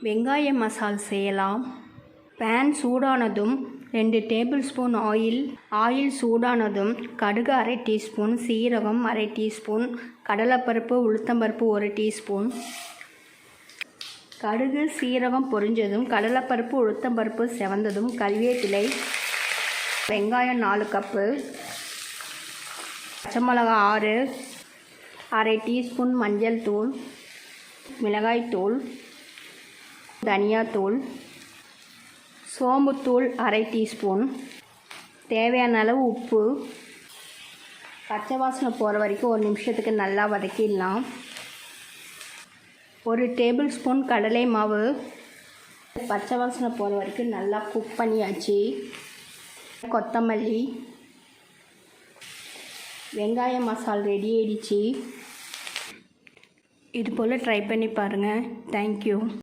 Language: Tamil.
வெங்காய மசால் செய்யலாம். பேன் சூடானதும் 2 டேபிள் ஸ்பூன் ஆயில் சூடானதும் கடுகு 1/2 டீஸ்பூன், சீரகம் 1/2 டீஸ்பூன், கடலைப்பருப்பு உளுத்தம்பருப்பு 1 டீஸ்பூன். கடுகு சீரகம் பொரிஞ்சதும் கடலைப்பருப்பு உளுத்தம்பருப்பு செவந்ததும் கறிவேப்பிலை, வெங்காயம் 4 கப்பு, பச்சை மிளகா 6, 1/2 டீஸ்பூன் மஞ்சள் தூள், மிளகாய்த்தூள், தனியாத்தூள், சோம்புத்தூள் 1/2 டீஸ்பூன், தேவையான அளவு உப்பு. பச்சை வாசனை போகிற வரைக்கும் 1 நிமிஷத்துக்கு நல்லா வதக்கிடலாம். 1 டேபிள் ஸ்பூன் கடலை மாவு. பச்சை வாசனை போகிற வரைக்கும் நல்லா குக் பண்ணியாச்சு. கொத்தமல்லி, வெங்காய மசால் ரெடி ஆயிடுச்சு. இது போல் ட்ரை பண்ணி பாருங்கள். தேங்க்யூ.